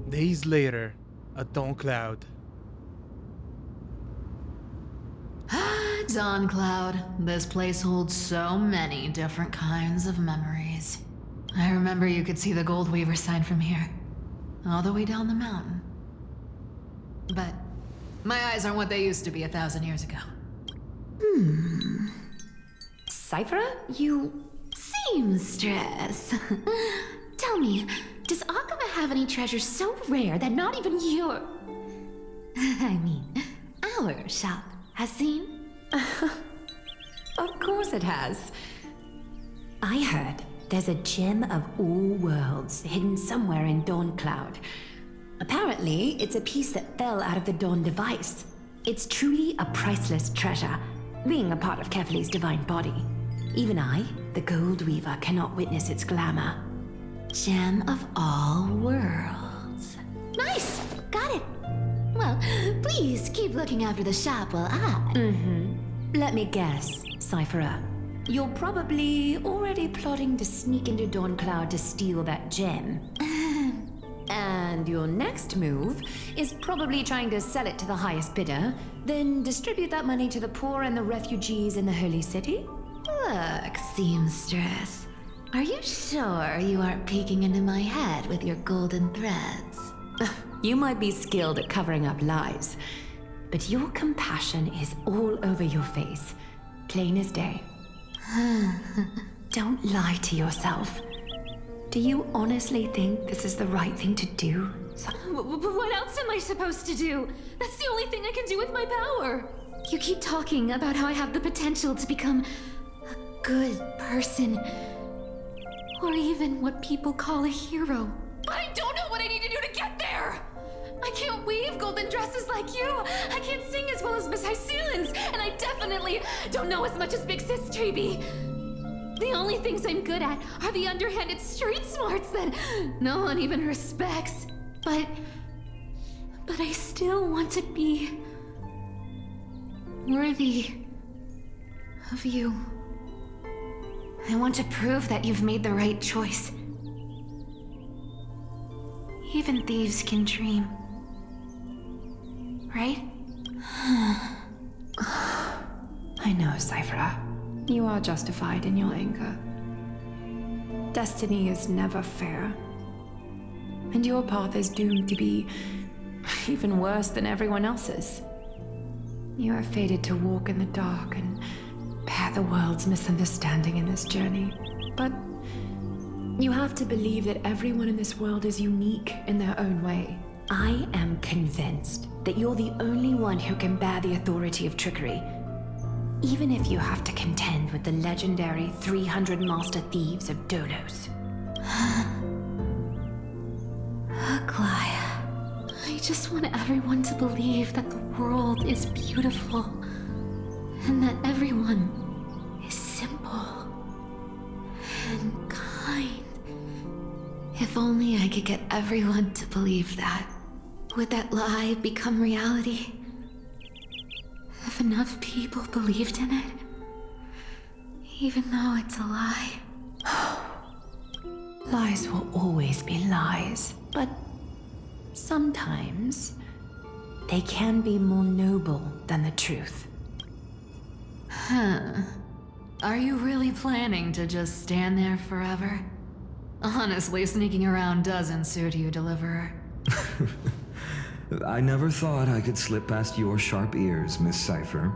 Days later, at Dawn Cloud. Dawn Cloud. This place holds so many different kinds of memories. I remember you could see the Gold Weaver sign from here, all the way down the mountain. But my eyes aren't what they used to be 1,000 years ago. Cyphera, you... Seamstress. Tell me, does Akama have any treasures so rare that not even your... I mean, our shop has seen? Of course it has. I heard there's a gem of all worlds hidden somewhere in Dawn Cloud. Apparently, it's a piece that fell out of the Dawn device. It's truly a priceless treasure, being a part of Kefali's divine body. Even I, the Gold Weaver, cannot witness its glamour. Gem of all worlds. Nice! Got it! Well, please keep looking after the shop while I... Let me guess, Cyphera. You're probably already plotting to sneak into Dawn Cloud to steal that gem. And your next move is probably trying to sell it to the highest bidder, then distribute that money to the poor and the refugees in the Holy City? Look, seamstress. Are you sure you aren't peeking into my head with your golden threads? You might be skilled at covering up lies, but your compassion is all over your face, plain as day. Don't lie to yourself. Do you honestly think this is the right thing to do? What else am I supposed to do? That's the only thing I can do with my power. You keep talking about how I have the potential to become a good person, or even what people call a hero. But I don't know what I need to do to get there! I can't weave golden dresses like you! I can't sing as well as Miss Hyceelins! And I definitely don't know as much as Big Sis Treby! The only things I'm good at are the underhanded street smarts that no one even respects. But I still want to be worthy of you. I want to prove that you've made the right choice. Even thieves can dream. Right? I know, Cyphera. You are justified in your anger. Destiny is never fair. And your path is doomed to be even worse than everyone else's. You are fated to walk in the dark and bear the world's misunderstanding in this journey. But you have to believe that everyone in this world is unique in their own way. I am convinced that you're the only one who can bear the authority of trickery. Even if you have to contend with the legendary 300 master thieves of Dolos. Aglaia, I just want everyone to believe that the world is beautiful and that everyone is simple and kind. If only I could get everyone to believe that. Would that lie become reality? If enough people believed in it, even though it's a lie. Lies will always be lies, but sometimes they can be more noble than the truth. Are you really planning to just stand there forever? Honestly, sneaking around doesn't suit you, Deliverer. I never thought I could slip past your sharp ears, Miss Cypher.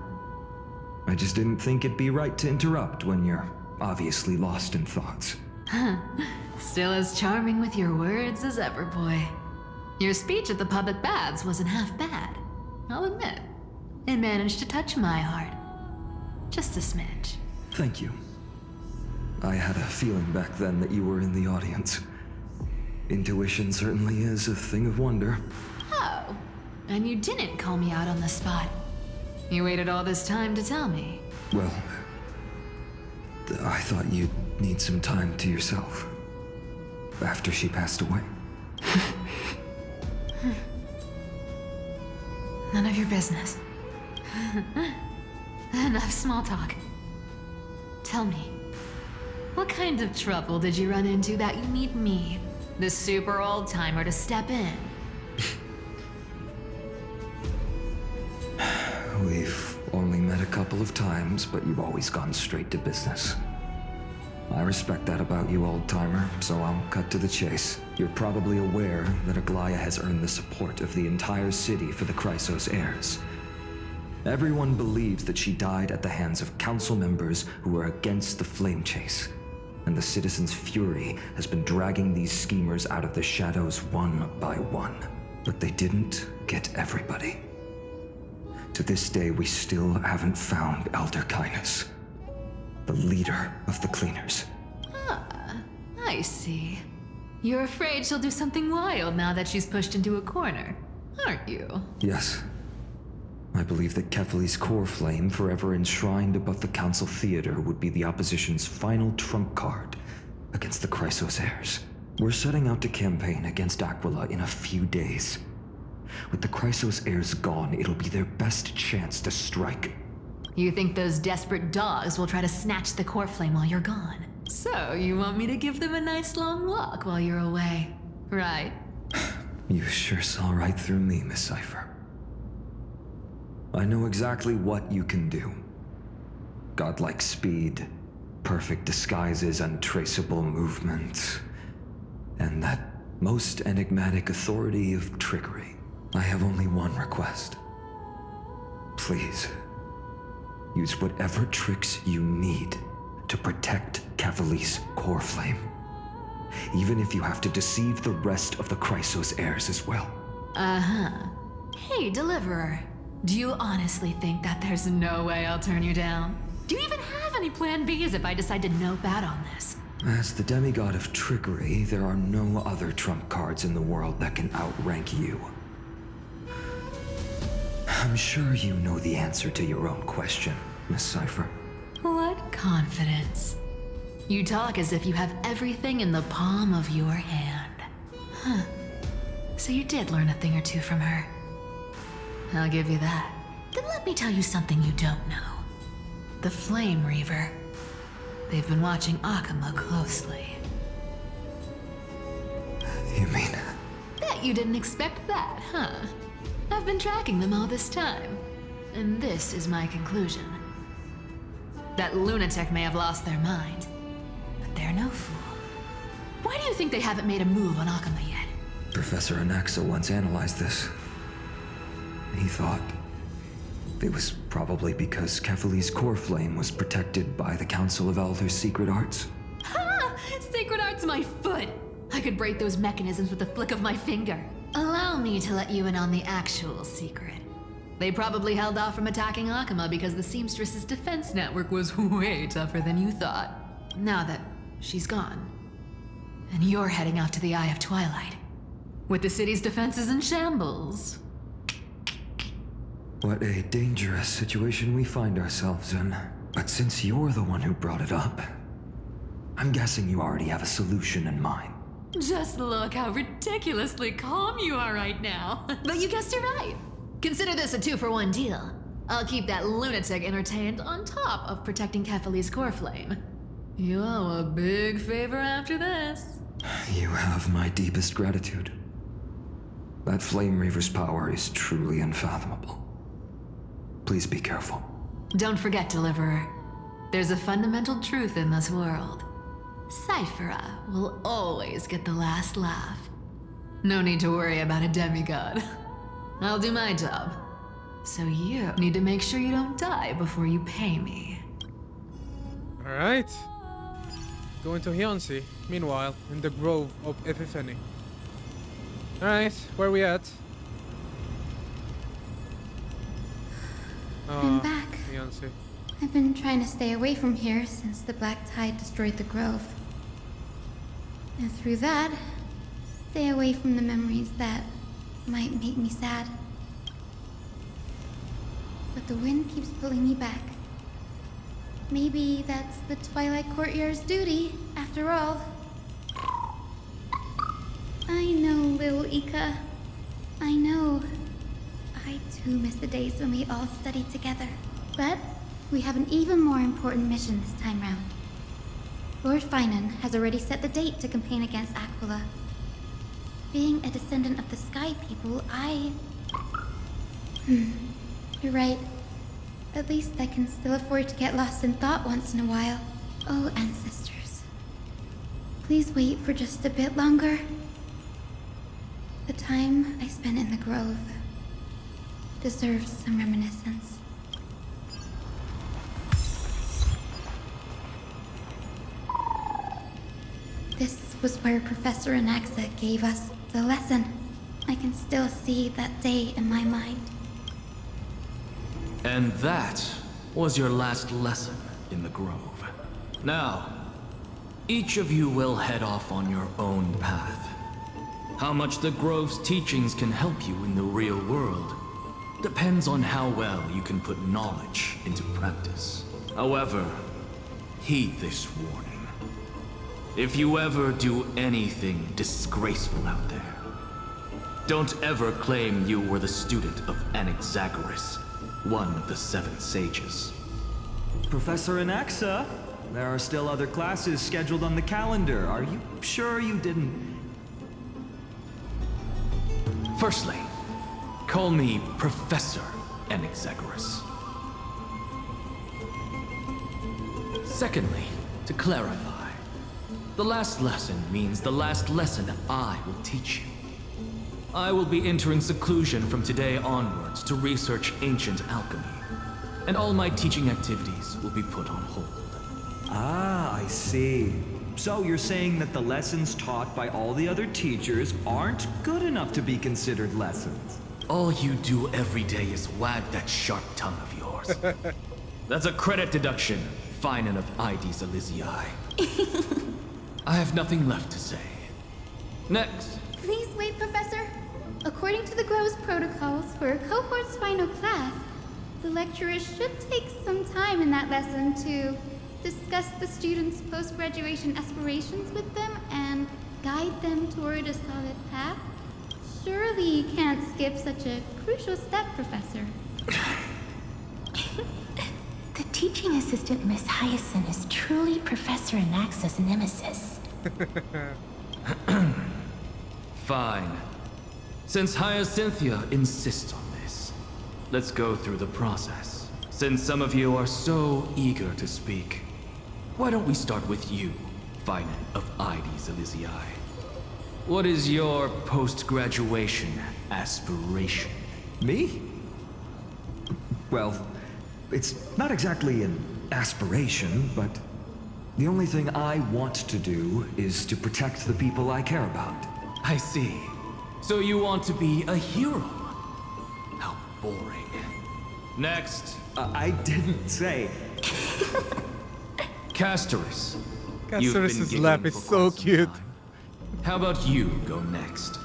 I just didn't think it'd be right to interrupt when you're obviously lost in thoughts. Still as charming with your words as ever, boy. Your speech at the public baths wasn't half bad, I'll admit. It managed to touch my heart. Just a smidge. Thank you. I had a feeling back then that you were in the audience. Intuition certainly is a thing of wonder. Oh, and you didn't call me out on the spot. You waited all this time to tell me. Well, I thought you'd need some time to yourself. After she passed away. None of your business. Enough small talk. Tell me, what kind of trouble did you run into that you need me, the super old-timer, to step in We've only met a couple of times, but you've always gone straight to business. I respect that about you, old-timer, so I'll cut to the chase. You're probably aware that Aglaya has earned the support of the entire city for the Chrysos heirs. Everyone believes that she died at the hands of council members who were against the flame chase, and the citizens' fury has been dragging these schemers out of the shadows one by one. But they didn't get everybody. To this day, we still haven't found Elder Kynus, the leader of the Cleaners. Ah, I see. You're afraid she'll do something wild now that she's pushed into a corner, aren't you? Yes. I believe that Kefali's core flame, forever enshrined above the Council Theater, would be the opposition's final trump card against the Chrysos heirs. We're setting out to campaign against Aquila in a few days. With the Chrysos heirs gone, it'll be their best chance to strike. You think those desperate dogs will try to snatch the core flame while you're gone? So, you want me to give them a nice long walk while you're away, right? You sure saw right through me, Miss Cipher. I know exactly what you can do. Godlike speed, perfect disguises, untraceable movement, and that most enigmatic authority of trickery. I have only one request. Please, use whatever tricks you need to protect Kefali's core flame. Even if you have to deceive the rest of the Chrysos heirs as well. Uh-huh. Hey, Deliverer. Do you honestly think that there's no way I'll turn you down? Do you even have any plan Bs if I decide to nope out on this? As the demigod of trickery, there are no other trump cards in the world that can outrank you. I'm sure you know the answer to your own question, Miss Cipher. What confidence. You talk as if you have everything in the palm of your hand. Huh. So you did learn a thing or two from her. I'll give you that. Then let me tell you something you don't know. The Flame Reaver. They've been watching Akama closely. You mean... Bet you didn't expect that, huh? I've been tracking them all this time. And this is my conclusion. That lunatic may have lost their mind, but they're no fool. Why do you think they haven't made a move on Akama yet? Professor Anaxa once analyzed this. He thought it was probably because Kefali's core flame was protected by the Council of Elders' secret arts. Ha! Sacred art's my foot! I could break those mechanisms with a flick of my finger. Allow me to let you in on the actual secret. They probably held off from attacking Akama because the Seamstress's defense network was way tougher than you thought. Now that she's gone, and you're heading out to the Eye of Twilight, with the city's defenses in shambles. What a dangerous situation we find ourselves in. But since you're the one who brought it up, I'm guessing you already have a solution in mind. Just look how ridiculously calm you are right now. But you guessed it right. Consider this a 2-for-1 deal. I'll keep that lunatic entertained on top of protecting Kefali's core flame. You owe a big favor after this. You have my deepest gratitude. That Flame Reaver's power is truly unfathomable. Please be careful. Don't forget, Deliverer. There's a fundamental truth in this world. Cyphera will always get the last laugh. No need to worry about a demigod. I'll do my job. So you need to make sure you don't die before you pay me. Alright. Going to Hyonsea, meanwhile, in the Grove of Epiphany. Alright, where we at? I'm back. Hyonsea. I've been trying to stay away from here since the Black Tide destroyed the grove. And through that, stay away from the memories that might make me sad. But the wind keeps pulling me back. Maybe that's the Twilight Courtier's duty, after all. I know, little Ika. I know. I too miss the days when we all studied together. But we have an even more important mission this time round. Lord Finan has already set the date to campaign against Aquila. Being a descendant of the Sky People, You're right. At least I can still afford to get lost in thought once in a while. Oh, ancestors. Please wait for just a bit longer. The time I spent in the grove deserves some reminiscence. This was where Professor Anaxa gave us the lesson. I can still see that day in my mind. And that was your last lesson in the Grove. Now, each of you will head off on your own path. How much the Grove's teachings can help you in the real world depends on how well you can put knowledge into practice. However, heed this warning. If you ever do anything disgraceful out there, don't ever claim you were the student of Anaxagoras, one of the 7 sages. Professor Anaxa, there are still other classes scheduled on the calendar. Are you sure you didn't... Firstly, call me Professor Anaxagoras. Secondly, to clarify, the last lesson means the last lesson I will teach you. I will be entering seclusion from today onwards to research ancient alchemy, and all my teaching activities will be put on hold. Ah, I see. So you're saying that the lessons taught by all the other teachers aren't good enough to be considered lessons? All you do every day is wag that sharp tongue of yours. That's a credit deduction, fine and of IDs Elysiae. I have nothing left to say. Next. Please wait, Professor. According to the Grove's protocols for a cohort's final class, the lecturer should take some time in that lesson to discuss the students' post-graduation aspirations with them and guide them toward a solid path. Surely you can't skip such a crucial step, Professor. The teaching assistant, Miss Hyacinth, is truly Professor Anaxa's nemesis. Fine. Since Hyacinthia insists on this, let's go through the process. Since some of you are so eager to speak, why don't we start with you, Finite of IDs Elysiae? What is your post-graduation aspiration? Me? Well, it's not exactly an aspiration, but the only thing I want to do is to protect the people I care about. I see. So you want to be a hero? How boring. Next. I didn't say. Castorus. You've been Castorus's giggling laugh for is quite so some cute. time. How about you go next?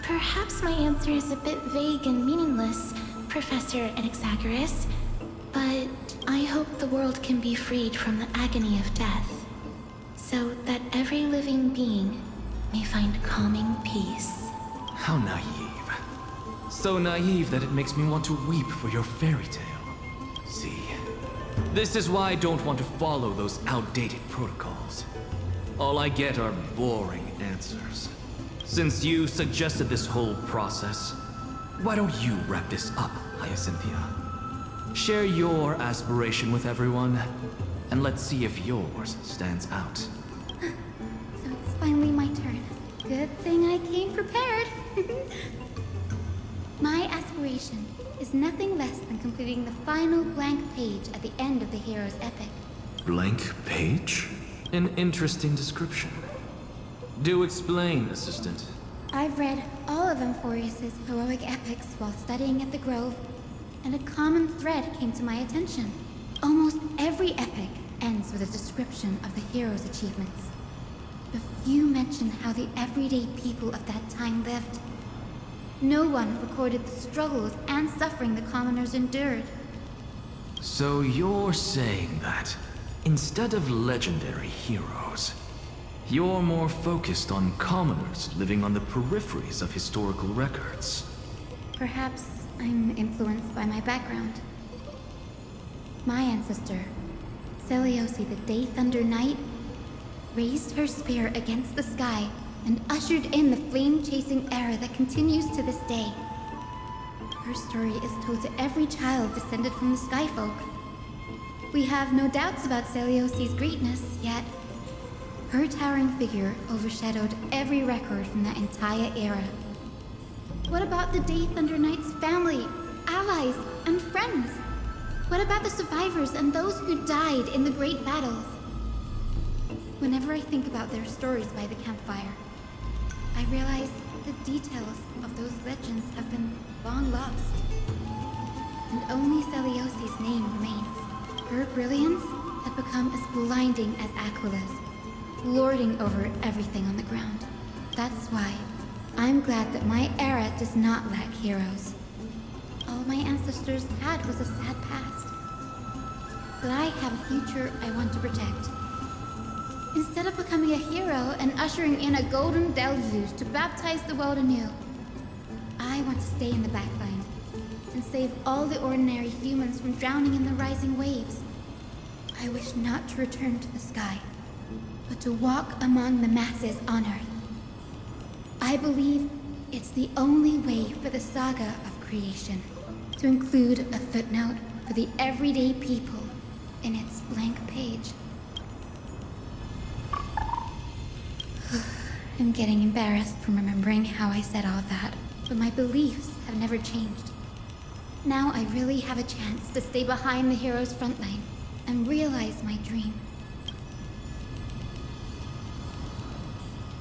Perhaps my answer is a bit vague and meaningless, Professor Anaxagoras, but I hope the world can be freed from the agony of death, so that every living being may find calming peace. How naive. So naive that it makes me want to weep for your fairy tale. See, this is why I don't want to follow those outdated protocols. All I get are boring answers. Since you suggested this whole process, why don't you wrap this up, Hyacinthia? Share your aspiration with everyone, and let's see if yours stands out. So it's finally my turn. Good thing I came prepared. My aspiration is nothing less than completing the final blank page at the end of the hero's epic. Blank page? An interesting description. Do explain, assistant. I've read all of Amphorius's heroic epics while studying at the Grove, and a common thread came to my attention. Almost every epic ends with a description of the hero's achievements. But few mention how the everyday people of that time lived. No one recorded the struggles and suffering the commoners endured. So you're saying that, instead of legendary heroes, you're more focused on commoners living on the peripheries of historical records. Perhaps I'm influenced by my background. My ancestor, Celiosi the Day Thunder Knight, raised her spear against the sky and ushered in the flame-chasing era that continues to this day. Her story is told to every child descended from the Skyfolk. We have no doubts about Celiosi's greatness, yet her towering figure overshadowed every record from that entire era. What about the Day Thunder Knight's family, allies, and friends? What about the survivors and those who died in the great battles? Whenever I think about their stories by the campfire, I realize the details of those legends have been long lost. And only Celiosi's name remains. Her brilliance had become as blinding as Aquila's, lording over everything on the ground. That's why I'm glad that my era does not lack heroes. All my ancestors had was a sad past. But I have a future I want to protect. Instead of becoming a hero and ushering in a golden deluge to baptize the world anew, I want to stay in the backline and save all the ordinary humans from drowning in the rising waves. I wish not to return to the sky, but to walk among the masses on Earth. I believe it's the only way for the saga of creation to include a footnote for the everyday people in its blank page. I'm getting embarrassed from remembering how I said all that, but my beliefs have never changed. Now I really have a chance to stay behind the hero's front line and realize my dream.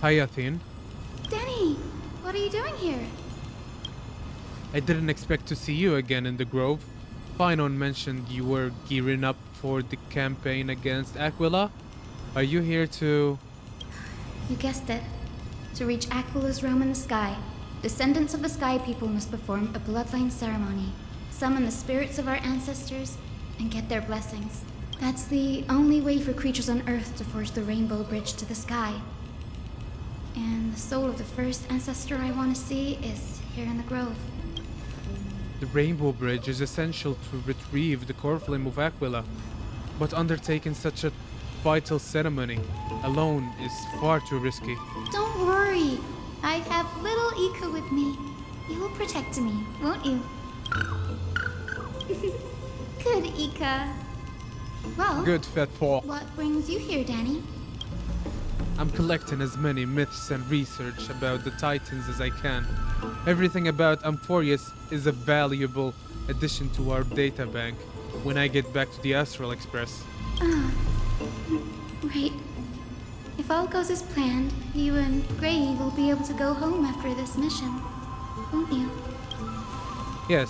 Hi, Athene. Danny, what are you doing here? I didn't expect to see you again in the Grove. Finon mentioned you were gearing up for the campaign against Aquila. Are you here to... You guessed it. To reach Aquila's realm in the sky, descendants of the Sky People must perform a bloodline ceremony, summon the spirits of our ancestors, and get their blessings. That's the only way for creatures on Earth to forge the Rainbow Bridge to the sky. And the soul of the first ancestor I want to see is here in the Grove. The Rainbow Bridge is essential to retrieve the core flame of Aquila, but undertaking such a vital ceremony alone is far too risky. Don't worry. I have little Ika with me. You will protect me, won't you? Good, Ika. Well, Good, Fat Paw. what brings you here, Danny? I'm collecting as many myths and research about the Titans as I can. Everything about Amphorius is a valuable addition to our data bank when I get back to the Astral Express. Right. If all goes as planned, you and Gray will be able to go home after this mission, won't you? Yes,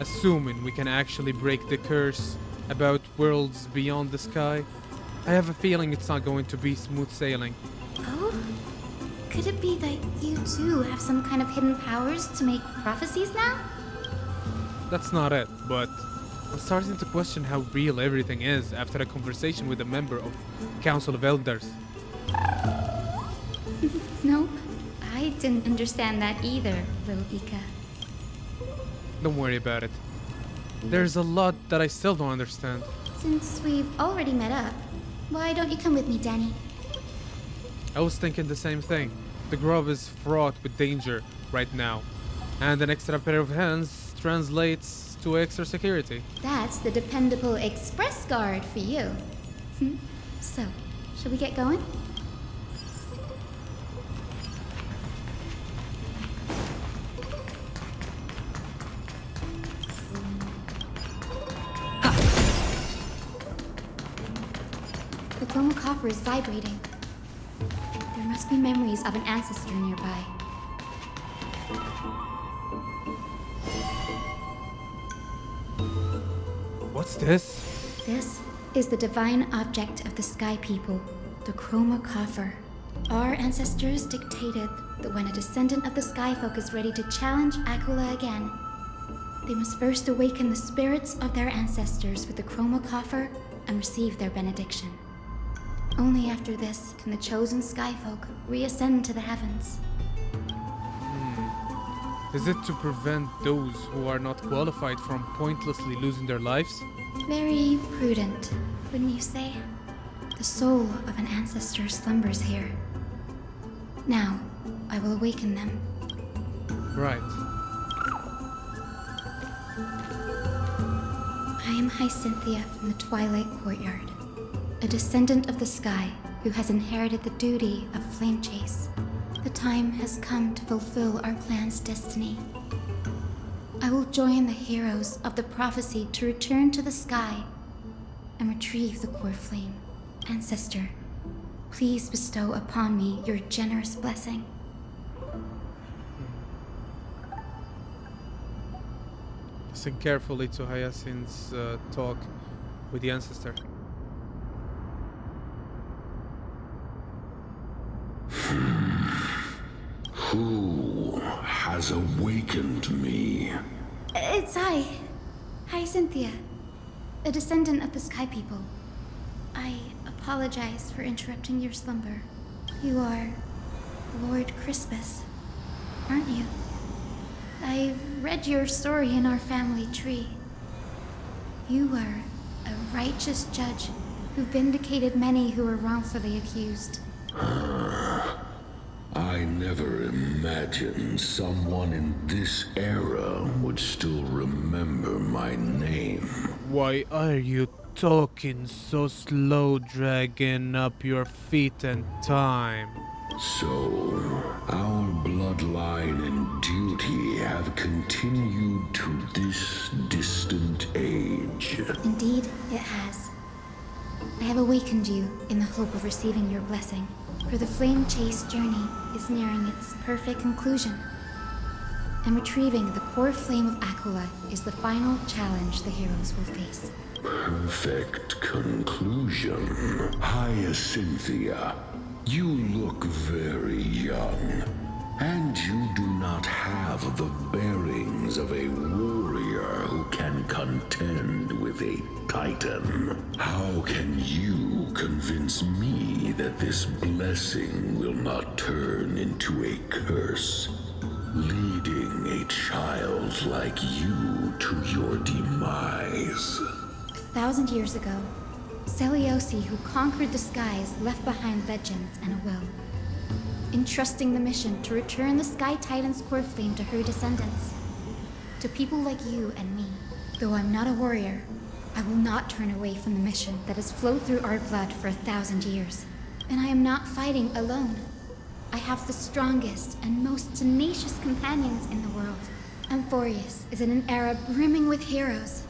assuming we can actually break the curse about worlds beyond the sky. I have a feeling it's not going to be smooth sailing. Oh? Could it be that you too have some kind of hidden powers to make prophecies now? That's not it, but I'm starting to question how real everything is after a conversation with a member of Council of Elders. Nope. I didn't understand that either, little Ika. Don't worry about it. There's a lot that I still don't understand. Since we've already met up, why don't you come with me, Danny? I was thinking the same thing. The Grove is fraught with danger right now, and an extra pair of hands translates to extra security. That's the dependable express guard for you. So, shall we get going? The chromocopter is vibrating. There must be memories of an ancestor nearby. What's this? This is the divine object of the Sky People, the chromocopter. Our ancestors dictated that when a descendant of the Skyfolk is ready to challenge Aquila again, they must first awaken the spirits of their ancestors with the chromocopter and receive their benediction. Only after this can the chosen Skyfolk reascend to the heavens. Is it to prevent those who are not qualified from pointlessly losing their lives? Very prudent, wouldn't you say? The soul of an ancestor slumbers here. Now, I will awaken them. Right. I am Hyacinthia from the Twilight Courtyard, a descendant of the sky who has inherited the duty of flame chase. The time has come to fulfill our clan's destiny. I will join the heroes of the prophecy to return to the sky and retrieve the core flame. Ancestor, please bestow upon me your generous blessing. Listen carefully to Hyacinth's talk with the ancestor. Who has awakened me? It's I, Hyacinthia, a descendant of the Sky People. I apologize for interrupting your slumber. You are Lord Crispus, aren't you? I've read your story in our family tree. You were a righteous judge who vindicated many who were wrongfully accused. I never imagined someone in this era would still remember my name. Why are you talking so slow, dragging up your feet and time? So, our bloodline and duty have continued to this distant age. Indeed, it has. I have awakened you in the hope of receiving your blessing, for the flame chase journey is nearing its perfect conclusion. And retrieving the core flame of Aquila is the final challenge the heroes will face. Perfect conclusion. Hyacinthia, you look very young, and you do not have the bearings of a warrior who can contend with a titan. How can you convince me that this blessing will not turn into a curse, leading a child like you to your demise? 1,000 years ago, Seliosi, who conquered the skies, left behind legends and a will, entrusting the mission to return the Sky Titan's core flame to her descendants. To people like you and me, though I'm not a warrior, I will not turn away from the mission that has flowed through our blood for 1,000 years. And I am not fighting alone. I have the strongest and most tenacious companions in the world. Amphorius is in an era brimming with heroes.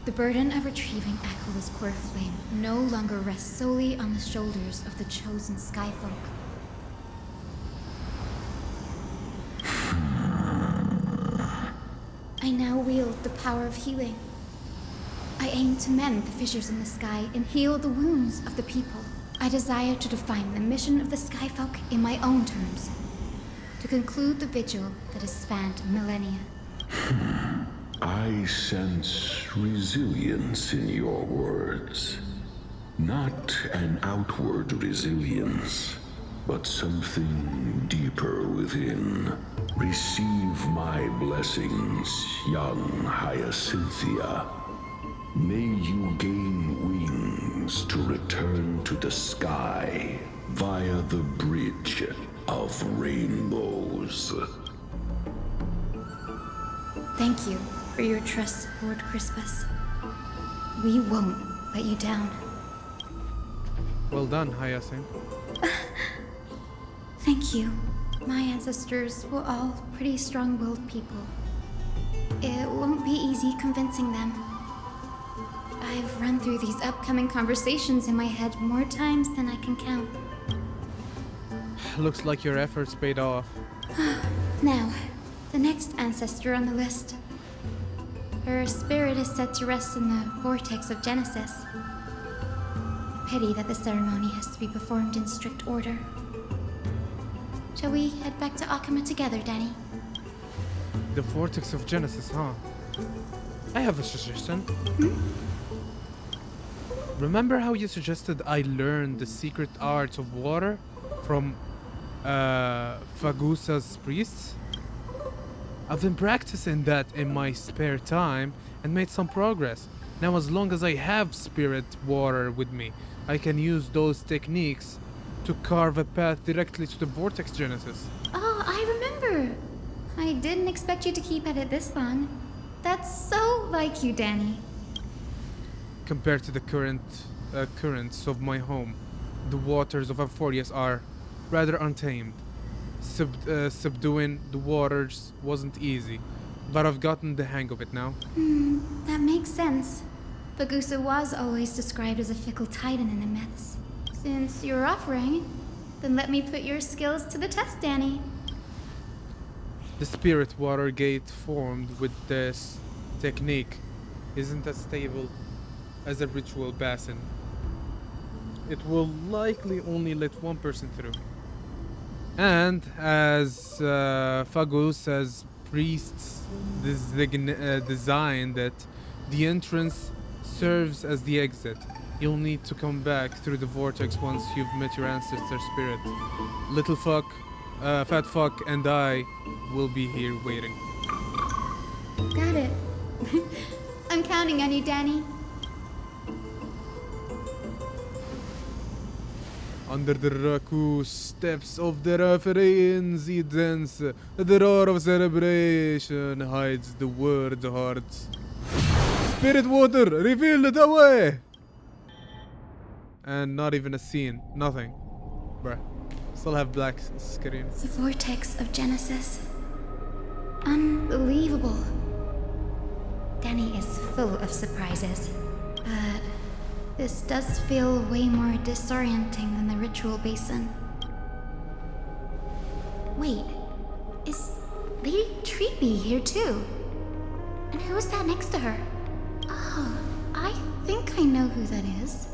The burden of retrieving Aquila's core flame no longer rests solely on the shoulders of the chosen Skyfolk. I now wield the power of healing. I aim to mend the fissures in the sky and heal the wounds of the people. I desire to define the mission of the Skyfolk in my own terms, to conclude the vigil that has spanned millennia. I sense resilience in your words. Not an outward resilience, but something deeper within. Receive my blessings, young Hyacinthia. May you gain wings to return to the sky via the bridge of rainbows. Thank you for your trust, Lord Crispus. We won't let you down. Well done, Hyacinth. Thank you. My ancestors were all pretty strong-willed people. It won't be easy convincing them. I've run through these upcoming conversations in my head more times than I can count. Looks like your efforts paid off. Now, the next ancestor on the list. Her spirit is set to rest in the vortex of Genesis. Pity that the ceremony has to be performed in strict order. Shall we head back to Akama together, Danny? The vortex of Genesis, huh? I have a suggestion. Remember how you suggested I learn the secret art of water from Fagusa's priests? I've been practicing that in my spare time and made some progress. Now, as long as I have spirit water with me, I can use those techniques to carve a path directly to the vortex Genesis. Oh, I remember! I didn't expect you to keep at it this long. That's so like you, Danny. compared to the currents of my home. The waters of Amphorius are rather untamed. Subduing the waters wasn't easy, but I've gotten the hang of it now. That makes sense. Bagusa was always described as a fickle titan in the myths. Since you're offering, then let me put your skills to the test, Danny. The spirit water gate formed with this technique isn't as stable as a ritual basin. It will likely only let one person through. And as Fagus as priests designed that the entrance serves as the exit. You'll need to come back through the vortex once you've met your ancestor spirit. Little fuck, fat fuck, and I will be here waiting. Got it. I'm counting on you, Danny. Under the Raku steps of the referees, it dance. The roar of celebration hides the word hearts. Spirit water, reveal the way! And not even a scene, nothing. Bruh. Still have black screen. The vortex of Genesis. Unbelievable. Danny is full of surprises. But this does feel way more disorienting than the ritual basin. Wait, is Lady Treeby here too? And who is that next to her? Oh, I think I know who that is.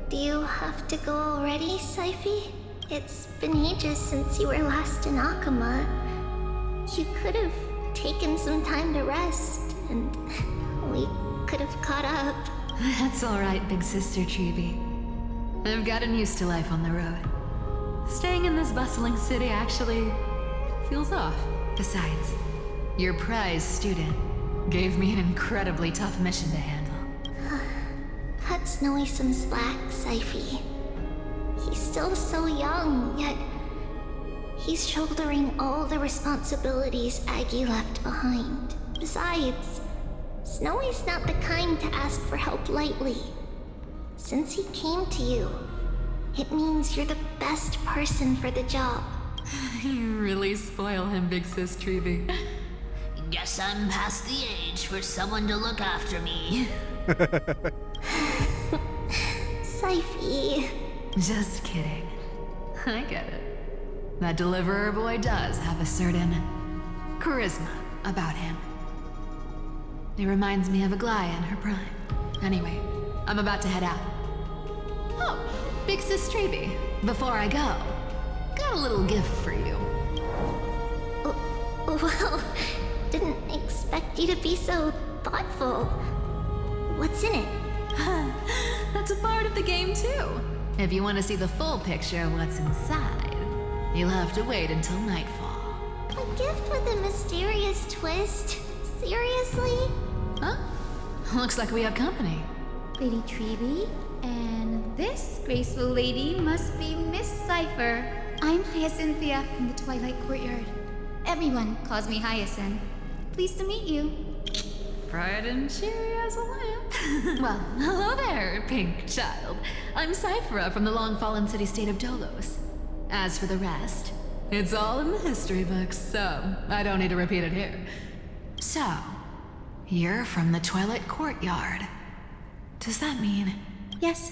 Do you have to go already, Syphi? It's been ages since you were last in Akama. You could have taken some time to rest, and we could have caught up. That's alright, big sister Treeby. I've gotten used to life on the road. Staying in this bustling city actually feels off. Besides, your prize student gave me an incredibly tough mission to handle. Cut Snowy some slack, Syphi. He's still so young, yet he's shouldering all the responsibilities Aggie left behind. Besides, Snowy's not the kind to ask for help lightly. Since he came to you, it means you're the best person for the job. You really spoil him, big sis Treeby. Guess I'm past the age for someone to look after me. Syphi. Just kidding. I get it. That deliverer boy does have a certain charisma about him. He reminds me of Aglaya in her prime. Anyway, I'm about to head out. Oh, big sis Treeby, before I go, got a little gift for you. Well, didn't expect you to be so thoughtful. What's in it? That's a part of the game too. If you want to see the full picture of what's inside, you'll have to wait until nightfall. A gift with a mysterious twist? Seriously? Huh? Looks like we have company. Lady Treeby, and this graceful lady must be Miss Cypher. I'm Hyacinthia from the Twilight Courtyard. Everyone calls me Hyacinth. Pleased to meet you. Bright and cheery as a lamp. Well, hello there, pink child. I'm Cyphera from the long-fallen city-state of Dolos. As for the rest, it's all in the history books, so I don't need to repeat it here. So, you're from the Twilight Courtyard. Does that mean... Yes,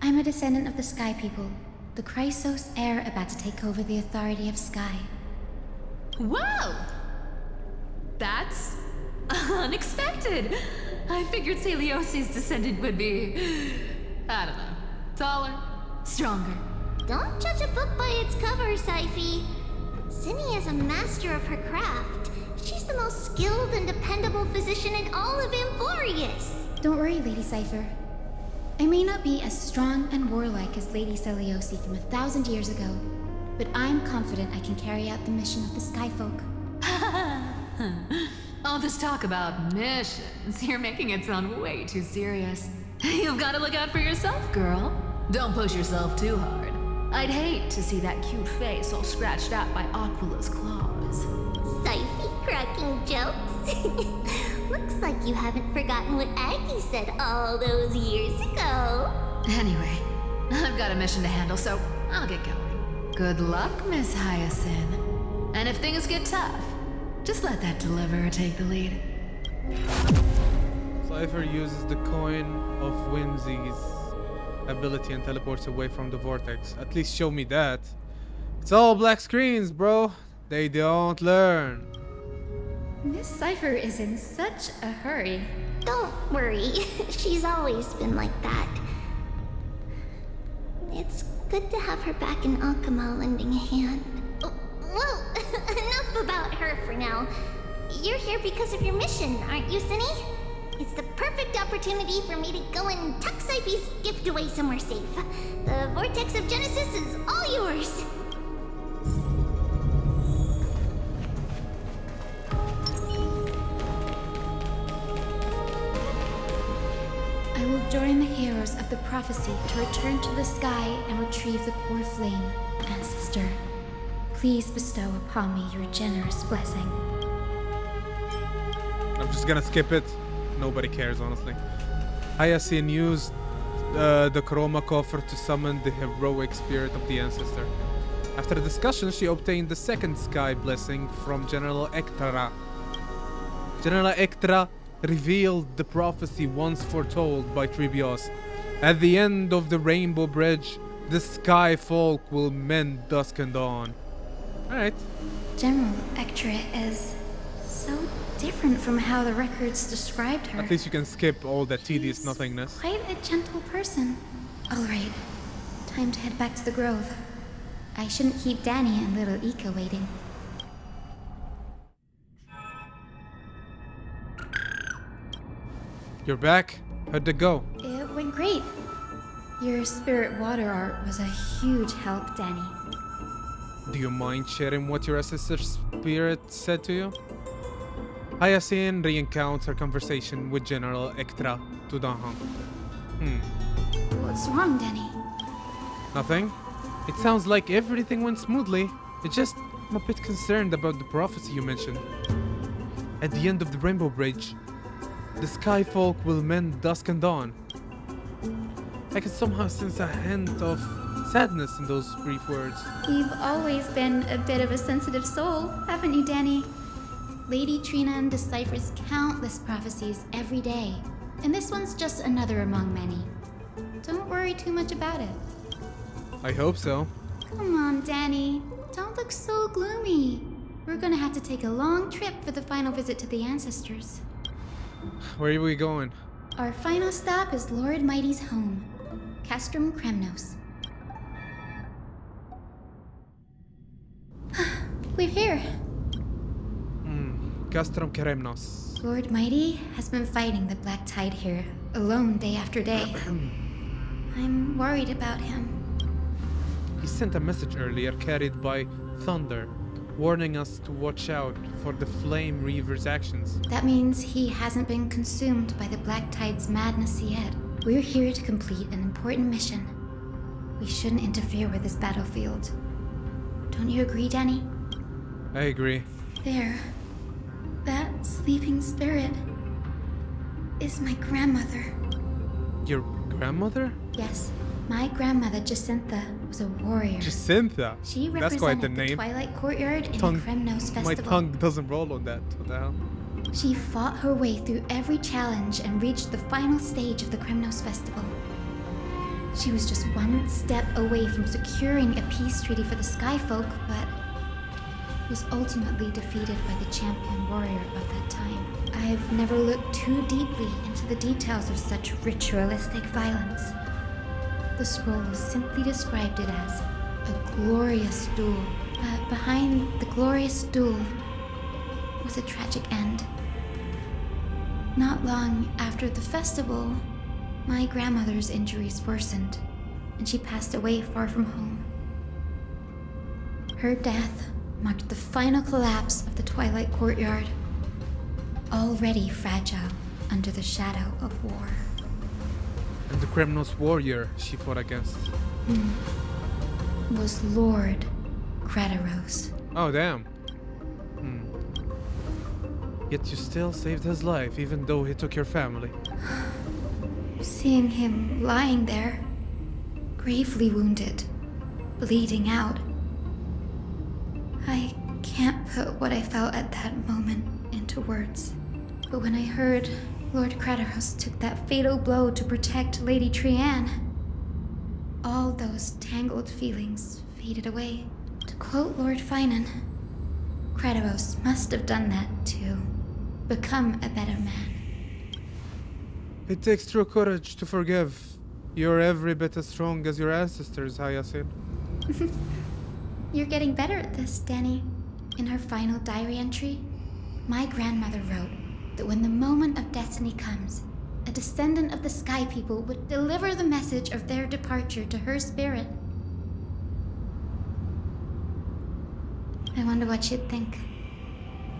I'm a descendant of the Sky People, the Chrysos heir about to take over the authority of Sky. Whoa! That's unexpected. I figured Celiosi's descendant would be, I don't know, taller, stronger. Don't judge a book by its cover, Syphi. Zinni is a master of her craft. She's the most skilled and dependable physician in all of Amphorius. Don't worry, Lady Cypher. I may not be as strong and warlike as Lady Celiosi from 1,000 years ago, but I'm confident I can carry out the mission of the Skyfolk. All this talk about missions, you're making it sound way too serious. You've got to look out for yourself, girl. Don't push yourself too hard. I'd hate to see that cute face all scratched out by Aquila's claws. Syphi cracking jokes. Looks like you haven't forgotten what Aggie said all those years ago. Anyway, I've got a mission to handle, so I'll get going. Good luck, Miss Hyacinth. And if things get tough, just let that deliverer take the lead. Cypher uses the coin of Whimsy's ability and teleports away from the vortex. At least show me that. It's all black screens, bro. They don't learn. Miss Cypher is in such a hurry. Don't worry. She's always been like that. It's good to have her back in Akama lending a hand. Well, enough about her for now. You're here because of your mission, aren't you, Cinny? It's the perfect opportunity for me to go and tuck Cypher's gift away somewhere safe. The Vortex of Genesis is all yours. I will join the heroes of the prophecy to return to the sky and retrieve the core flame. Ancestor, please bestow upon me your generous blessing. I'm just gonna skip it. Nobody cares, honestly. Hyacinth used the Chroma coffer to summon the heroic spirit of the ancestor. After the discussion, she obtained the second sky blessing from General Ektra. General Ektra revealed the prophecy once foretold by Tribios. At the end of the Rainbow Bridge, the Sky Folk will mend dusk and dawn. Alright. General Ektra is so different from how the records described her. At least you can skip all that tedious nothingness. Quite a gentle person. Alright, time to head back to the Grove. I shouldn't keep Danny and little Ika waiting. You're back? How'd it go? It went great. Your spirit water art was a huge help, Danny. Do you mind sharing what your ancestor spirit said to you? Hyacinth recounts her conversation with General Ektra to Dahan. What's wrong, Danny? Nothing? It sounds like everything went smoothly. It's just I'm a bit concerned about the prophecy you mentioned. At the end of the Rainbow Bridge, the Sky Folk will mend dusk and dawn. I can somehow sense a hint of sadness in those brief words. You've always been a bit of a sensitive soul, haven't you, Danny? Lady Trina deciphers countless prophecies every day, and this one's just another among many. Don't worry too much about it. I hope so. Come on, Danny. Don't look so gloomy. We're gonna have to take a long trip for the final visit to the ancestors. Where are we going? Our final stop is Lord Mighty's home, Castrum Kremnos. We're here. Castrum Keremnos. Lord Mighty has been fighting the Black Tide here, alone day after day. I'm worried about him. He sent a message earlier carried by Thunder, warning us to watch out for the Flame Reaver's actions. That means he hasn't been consumed by the Black Tide's madness yet. We're here to complete an important mission. We shouldn't interfere with this battlefield. Don't you agree, Danny? I agree. There. That sleeping spirit is my grandmother. Your grandmother? Yes, my grandmother Jacintha was a warrior. Jacintha? She That's quite the represented name. the Twilight Courtyard in the Kremnos Festival. My tongue doesn't roll on that. What the hell? She fought her way through every challenge and reached the final stage of the Kremnos Festival. She was just one step away from securing a peace treaty for the Skyfolk, but was ultimately defeated by the champion warrior of that time. I've never looked too deeply into the details of such ritualistic violence. The scroll simply described it as a glorious duel. But behind the glorious duel was a tragic end. Not long after the festival, my grandmother's injuries worsened, and she passed away far from home. Her death marked the final collapse of the Twilight Courtyard, already fragile under the shadow of war. And the Kremnos warrior she fought against. Was Lord Grataros. Oh, damn. Yet you still saved his life, even though he took your family. Seeing him lying there, gravely wounded, bleeding out. I can't put what I felt at that moment into words. But when I heard Lord Kratos took that fatal blow to protect Lady Trianne, all those tangled feelings faded away. To quote Lord Finan, Kratos must have done that to become a better man. It takes true courage to forgive. You're every bit as strong as your ancestors, Hyacinth. You're getting better at this, Danny. In her final diary entry, my grandmother wrote that when the moment of destiny comes, a descendant of the Sky People would deliver the message of their departure to her spirit. I wonder what she'd think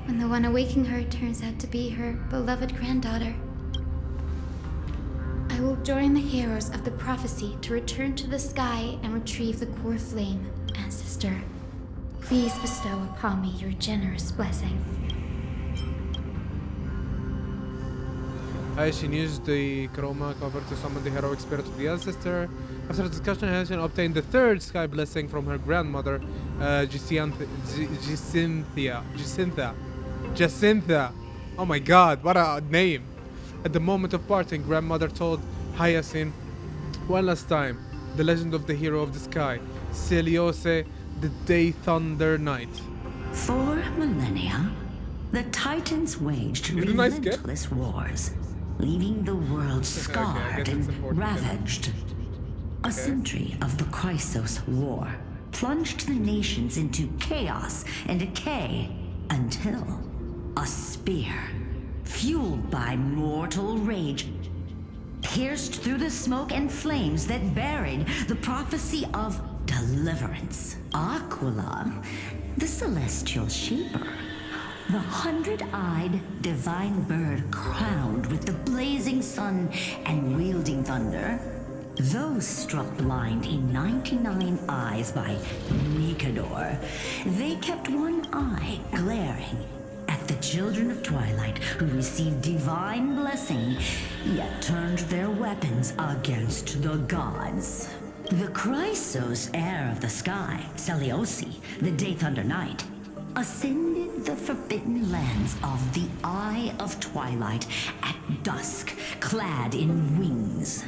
when the one awaking her turns out to be her beloved granddaughter. I will join the heroes of the prophecy to return to the sky and retrieve the core flame, ancestor. Please bestow upon me your generous blessing. Aishin used the chroma cover to summon the heroic spirit of the ancestor. After the discussion, Aishin obtained the third sky blessing from her grandmother, Jacintha. Oh my god, what a name! At the moment of parting, grandmother told Hyacinth one last time the legend of the hero of the sky, Celiose, the Day Thunder Knight. For millennia, the Titans waged Is it a nice gift? relentless wars, leaving the world scarred and ravaged. A century of the Chrysos War plunged the nations into chaos and decay until a spear, fueled by mortal rage, pierced through the smoke and flames that buried the prophecy of deliverance. Aquila, the celestial sheeper, the 100-eyed divine bird crowned with the blazing sun and wielding thunder, those struck blind in 99 eyes by Nicanor, they kept one eye glaring at the children of Twilight who received divine blessing, yet turned their weapons against the gods. The Chrysos heir of the sky, Celiose, the Day Thunder Knight, ascended the forbidden lands of the Eye of Twilight at dusk, clad in wings.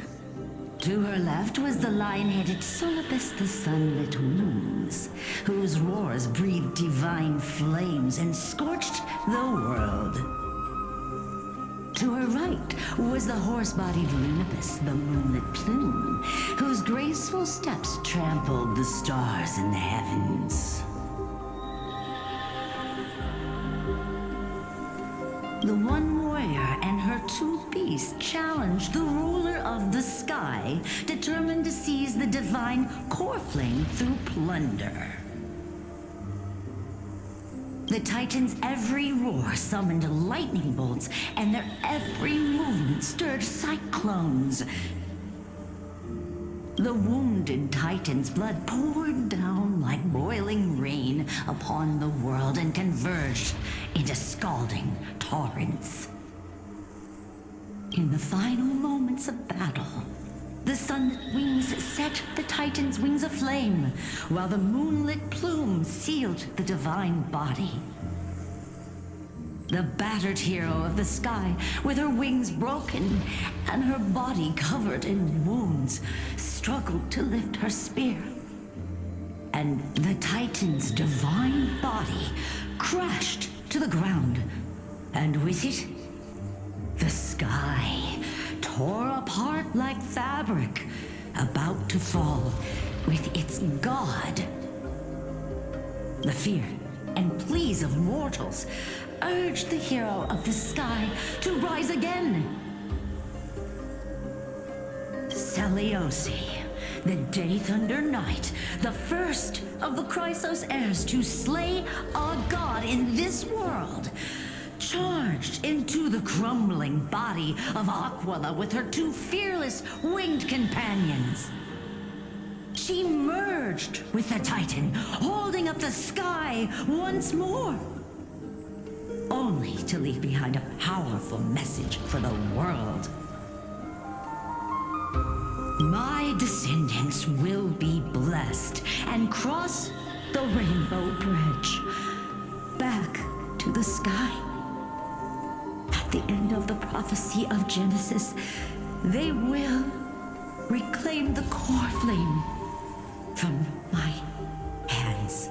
To her left was the lion-headed Solibus the Sunlit Moons, whose roars breathed divine flames and scorched the world. To her right was the horse-bodied Lunapus the Moonlit Plume, whose graceful steps trampled the stars in the heavens. The one warrior and her two beasts challenged the ruler of the sky, determined to seize the divine core flame through plunder. The Titans' every roar summoned lightning bolts, and their every movement stirred cyclones. The wounded Titan's blood poured down like boiling rain upon the world and converged into scalding torrents. In the final moments of battle, the sunlit wings set the Titan's wings aflame, while the moonlit plume sealed the divine body. The battered hero of the sky, with her wings broken and her body covered in wounds, struggled to lift her spear. And the Titan's divine body crashed to the ground, and with it, the sky tore apart like fabric, about to fall with its god. The fear and pleas of mortals urged the hero of the sky to rise again. Celiose, the Day Thunder Knight, the first of the Chrysos heirs to slay a god in this world, charged into the crumbling body of Aquila with her two fearless winged companions. She merged with the Titan, holding up the sky once more. only to leave behind a powerful message for the world. My descendants will be blessed and cross the Rainbow Bridge back to the sky. At the end of the prophecy of Genesis, they will reclaim the core flame from my hands.